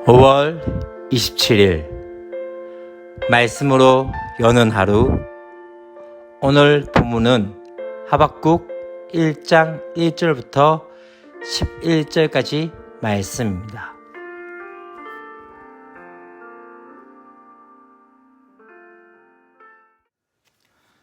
5월 27일 말씀으로 여는 하루. 오늘 본문은 하박국 1장 1절부터 11절까지 말씀입니다.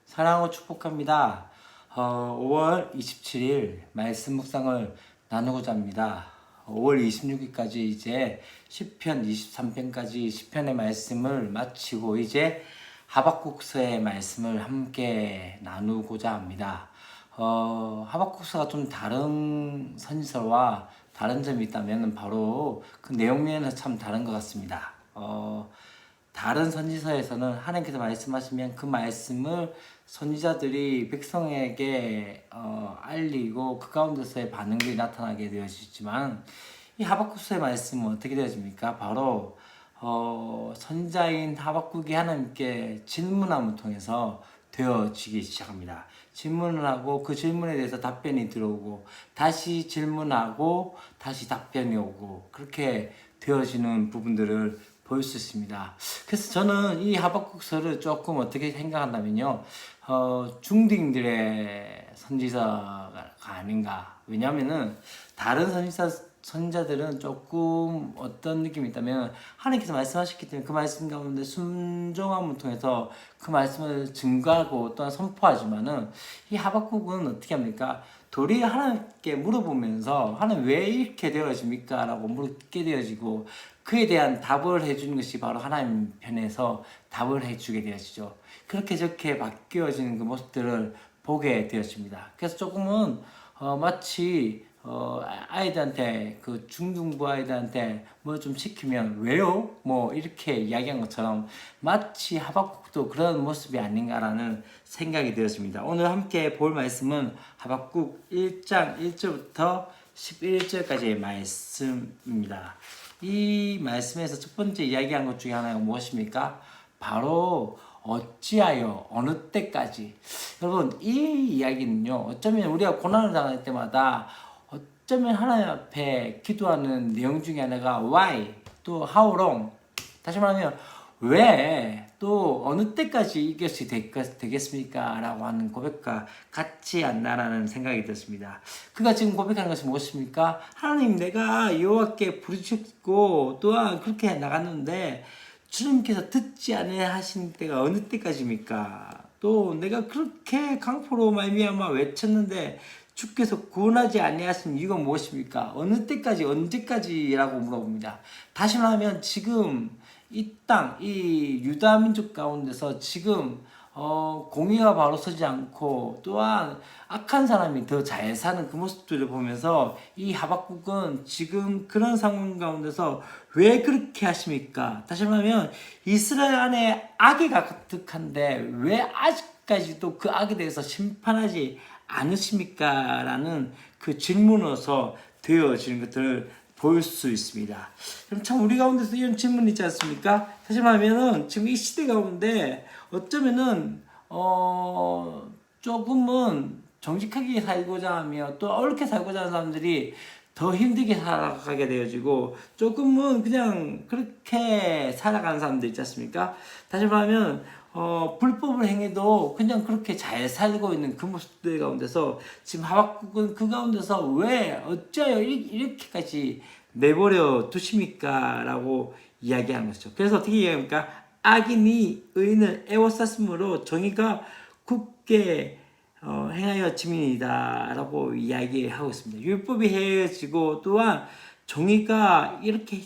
사랑하고 축복합니다. 5월 27일 말씀 묵상을 나누고자 합니다. 5월 26일까지 이제 시편 23편까지 시편의 말씀을 마치고 이제 하박국서의 말씀을 함께 나누고자 합니다. 하박국서가 좀 다른 선지서와 다른 점이 있다면 바로 그 내용 면에서 참 다른 것 같습니다. 다른 선지서에서는 하나님께서 말씀하시면 그 말씀을 선지자들이 백성에게 알리고 그 가운데서의 반응들이 나타나게 되어지지만 이 하박국서의 말씀은 어떻게 되어집니까? 바로 선지자인 하박국이 하나님께 질문함을 통해서 되어지기 시작합니다. 질문을 하고 그 질문에 대해서 답변이 들어오고 다시 질문하고 다시 답변이 오고 그렇게 되어지는 부분들을 볼 수 있습니다. 그래서 저는 이 하박국서를 조금 어떻게 생각한다면요, 중딩들의 선지서가 아닌가. 왜냐하면은 다른 선지자들은 조금 어떤 느낌이 있다면 하나님께서 말씀하셨기 때문에 그 말씀 가운데 순종함을 통해서 그 말씀을 증거하고 또한 선포하지만은 이 하박국은 어떻게 합니까? 도리어 하나님께 물어보면서 하나님 왜 이렇게 되어집니까? 라고 묻게 되어지고 그에 대한 답을 해주는 것이 바로 하나님 편에서 답을 해주게 되어지죠. 그렇게 저렇게 바뀌어지는 그 모습들을 보게 되었습니다. 그래서 조금은 마치 아이들한테 그 중등부 아이들한테 뭐 좀 시키면 왜요? 뭐 이렇게 이야기한 것처럼 마치 하박국도 그런 모습이 아닌가라는 생각이 되었습니다. 오늘 함께 볼 말씀은 하박국 1장 1절부터 11절까지의 말씀입니다. 이 말씀에서 첫 번째 이야기한 것 중에 하나가 무엇입니까? 바로 어찌하여 어느 때까지. 여러분 이 이야기는요, 어쩌면 우리가 고난을 당할 때마다 어쩌면 하나님 앞에 기도하는 내용 중에 하나가 why, 또 how long, 다시 말하면 왜, 또 어느 때까지 이것이 되겠습니까? 라고 하는 고백과 같지 않나라는 생각이 들었습니다. 그가 지금 고백하는 것이 무엇입니까? 하나님, 내가 여호와께 부르짖고 또한 그렇게 나갔는데 주님께서 듣지 않으려 하신 때가 어느 때까지입니까? 또 내가 그렇게 강포로 말미암아 외쳤는데 주께서 구원하지 아니하신 이유가 무엇입니까? 어느 때까지, 언제까지라고 물어봅니다. 다시 말하면 지금 이 땅, 이 유다 민족 가운데서 지금 공의가 바로 서지 않고 또한 악한 사람이 더 잘 사는 그 모습들을 보면서 이 하박국은 지금 그런 상황 가운데서 왜 그렇게 하십니까? 다시 말하면 이스라엘 안에 악이 가득한데 왜 아직까지도 그 악에 대해서 심판하지 않으십니까? 라는 그 질문으로서 되어지는 것들을 볼 수 있습니다. 그럼 참 우리 가운데서 이런 질문이 있지 않습니까? 사실 말하면은 지금 이 시대 가운데 어쩌면은 조금은 정직하게 살고자 하며 또 옳게 살고자 하는 사람들이 더 힘들게 살아가게 되어지고 조금은 그냥 그렇게 살아가는 사람들 있지 않습니까? 다시 말하면 불법을 행해도 그냥 그렇게 잘 살고 있는 그 모습들 가운데서 지금 하박국은 그 가운데서 왜 어찌하여 이렇게까지 내버려 두십니까? 라고 이야기하는 것이죠. 그래서 어떻게 이야기합니까? 악인이 의인을 애워쌌으므로 정의가 굳게 행하여 지민이다 라고 이야기하고 있습니다. 율법이 헤어지고 또한 정의가 이렇게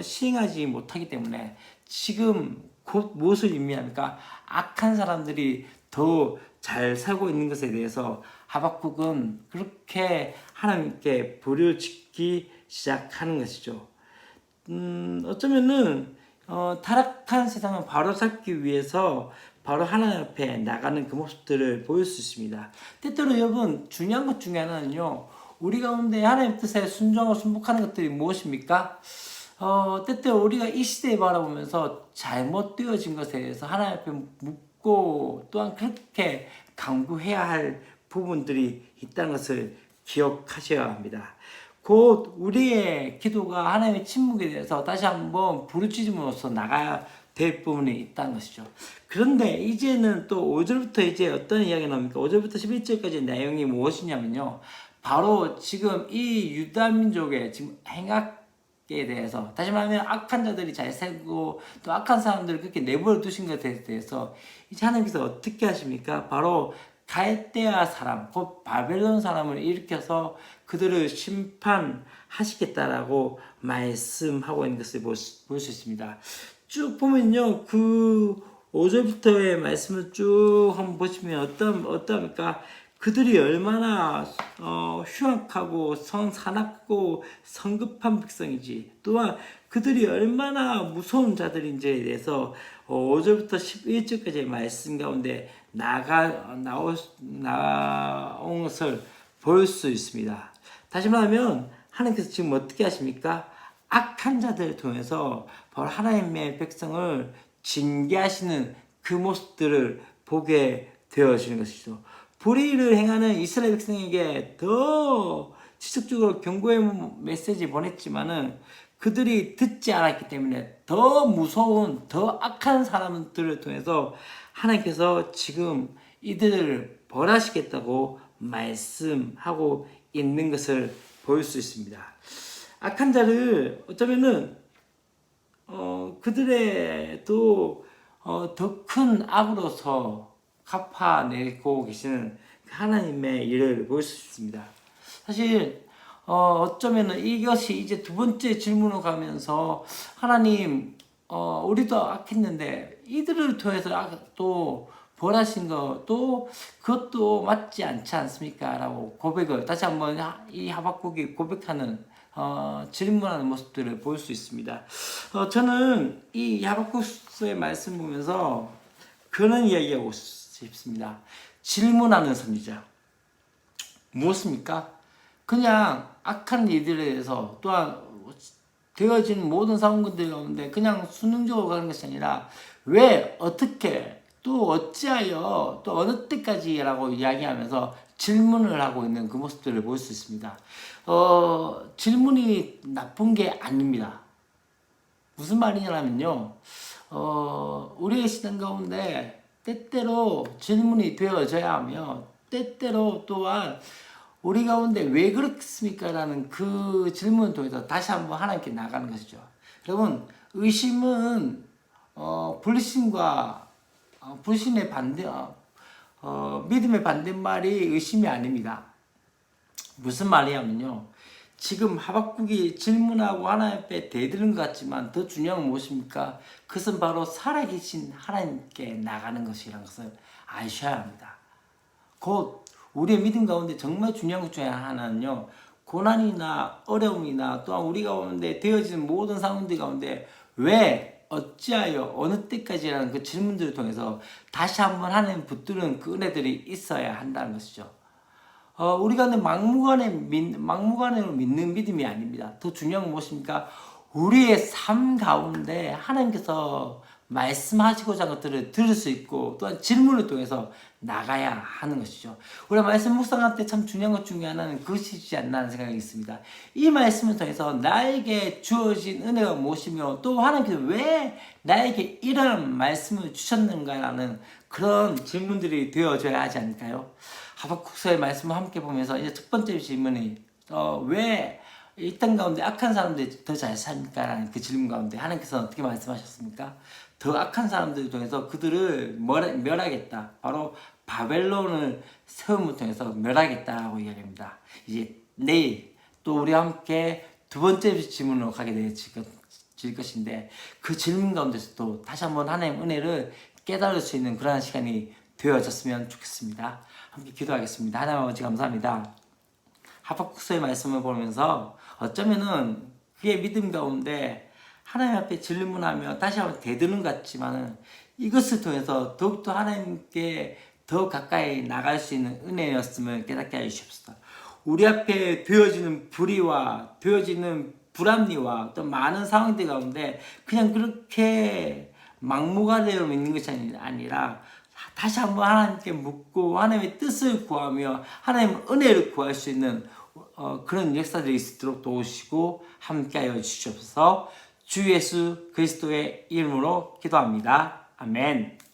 시행하지 못하기 때문에 지금 곧 무엇을 의미합니까? 악한 사람들이 더 잘 살고 있는 것에 대해서 하박국은 그렇게 하나님께 부르짖기 시작하는 것이죠. 어쩌면은 타락한 세상을 바로잡기 위해서 바로 하나님 앞에 나가는 그 모습들을 보일 수 있습니다. 때때로 여러분 중요한 것 중에 하나는요, 우리 가운데 하나님 뜻에 순종하고 순복하는 것들이 무엇입니까? 때때로 우리가 이 시대에 바라보면서 잘못되어진 것에 대해서 하나님 앞에 묻고 또한 그렇게 강구해야 할 부분들이 있다는 것을 기억하셔야 합니다. 곧 우리의 기도가 하나님의 침묵에 대해서 다시 한번 부르짖음으로써 나가야 될 부분이 있다는 것이죠. 그런데 이제는 또 5절부터 이제 어떤 이야기가 나옵니까? 5절부터 11절까지 내용이 무엇이냐면요. 바로 지금 이 유다 민족의 지금 행악에 대해서, 다시 말하면 악한 자들이 잘 살고 또 악한 사람들을 그렇게 내버려 두신 것에 대해서 이제 하나님께서 어떻게 하십니까? 바로 갈대아 사람, 곧 바벨론 사람을 일으켜서 그들을 심판하시겠다라고 말씀하고 있는 것을 볼 수 있습니다. 쭉 보면요, 그 5절부터의 말씀을 쭉 한번 보시면 어떠합니까? 그들이 얼마나 흉악하고 사납고 성급한 백성이지, 또한 그들이 얼마나 무서운 자들인지에 대해서 5절부터 11절까지의 말씀 가운데 나온 것을 볼 수 있습니다. 다시 말하면 하나님께서 지금 어떻게 하십니까? 악한 자들을 통해서 바로 하나님의 백성을 징계하시는 그 모습들을 보게 되어지는 것이죠. 불의를 행하는 이스라엘 백성에게 더 지속적으로 경고의 메시지 보냈지만은 그들이 듣지 않았기 때문에 더 무서운, 더 악한 사람들을 통해서 하나님께서 지금 이들을 벌하시겠다고 말씀하고 있는 것을 볼 수 있습니다. 악한 자를 어쩌면은 그들의 또 더 큰 악으로서 갚아내고 계시는 하나님의 일을 볼 수 있습니다. 사실 어쩌면은 이것이 이제 두 번째 질문으로 가면서 하나님 우리도 악했는데 이들을 통해서 또 벌하신 것도 그것도 맞지 않지 않습니까? 라고 고백을 다시 한번 이 하박국이 고백하는 질문하는 모습들을 볼 수 있습니다. 저는 이 하박국서의 말씀 보면서 그런 이야기하고 싶습니다. 질문하는 선지자. 무엇입니까? 그냥 악한 일들에 대해서 또한 되어진 모든 상황들 가운데 그냥 수능적으로 가는 것이 아니라 왜, 어떻게, 또 어찌하여, 또 어느 때까지라고 이야기하면서 질문을 하고 있는 그 모습들을 볼 수 있습니다. 질문이 나쁜 게 아닙니다. 무슨 말이냐면요. 우리의 시대 가운데 때때로 질문이 되어져야 하며 때때로 또한 우리 가운데 왜 그렇습니까? 라는 그 질문을 통해서 다시 한번 하나님께 나가는 것이죠. 여러분, 의심은 불신과 불신의 반대, 믿음의 반대말이 의심이 아닙니다. 무슨 말이냐면요. 지금 하박국이 질문하고 하나님 앞에 대드는 것 같지만 더 중요한 건 무엇입니까? 그것은 바로 살아계신 하나님께 나가는 것이라는 것을 아셔야 합니다. 곧 우리의 믿음 가운데 정말 중요한 것 중에 하나는요, 고난이나 어려움이나 또한 우리 가운데 되어지는 모든 상황들 가운데 왜, 어찌하여, 어느 때까지라는 그 질문들을 통해서 다시 한번 하나님 붙드는 그 은혜들이 있어야 한다는 것이죠. 우리가 막무가내로 믿는 믿음이 아닙니다. 더 중요한 건 무엇입니까? 우리의 삶 가운데 하나님께서 말씀하시고자 하는 것들을 들을 수 있고 또한 질문을 통해서 나가야 하는 것이죠. 우리가 말씀 묵상할 때 참 중요한 것 중에 하나는 그것이지 않나 하는 생각이 있습니다. 이 말씀을 통해서 나에게 주어진 은혜가 무엇이며 또 하나님께서 왜 나에게 이런 말씀을 주셨는가라는 그런 질문들이 되어져야 하지 않을까요? 하박국서의 말씀을 함께 보면서 이제 첫 번째 질문이 왜 이 땅 가운데 악한 사람들이 더 잘 삽니까? 라는 그 질문 가운데 하나님께서 어떻게 말씀하셨습니까? 더 악한 사람들을 통해서 그들을 멸하겠다. 바로 바벨론을 세움을 통해서 멸하겠다라고 이야기합니다. 이제 내일 또 우리와 함께 두 번째 질문으로 가게 될 것인데 그 질문 가운데서 또 다시 한번 하나님의 은혜를 깨달을 수 있는 그러한 시간이 되어졌으면 좋겠습니다. 함께 기도하겠습니다. 하나님 아버지 감사합니다. 하박국서의 말씀을 보면서 어쩌면은 그의 믿음 가운데 하나님 앞에 질문하며 다시 한번 대드는 것 같지만은 이것을 통해서 더욱더 하나님께 더 가까이 나갈 수 있는 은혜였음을 깨닫게 해주십시오. 우리 앞에 되어지는 불의와 되어지는 불합리와 또 많은 상황들 가운데 그냥 그렇게 막무가내로 믿는 것이 아니라 다시 한번 하나님께 묻고 하나님의 뜻을 구하며 하나님의 은혜를 구할 수 있는 그런 역사들이 있도록 도우시고 함께하여 주시옵소서. 주 예수 그리스도의 이름으로 기도합니다. 아멘.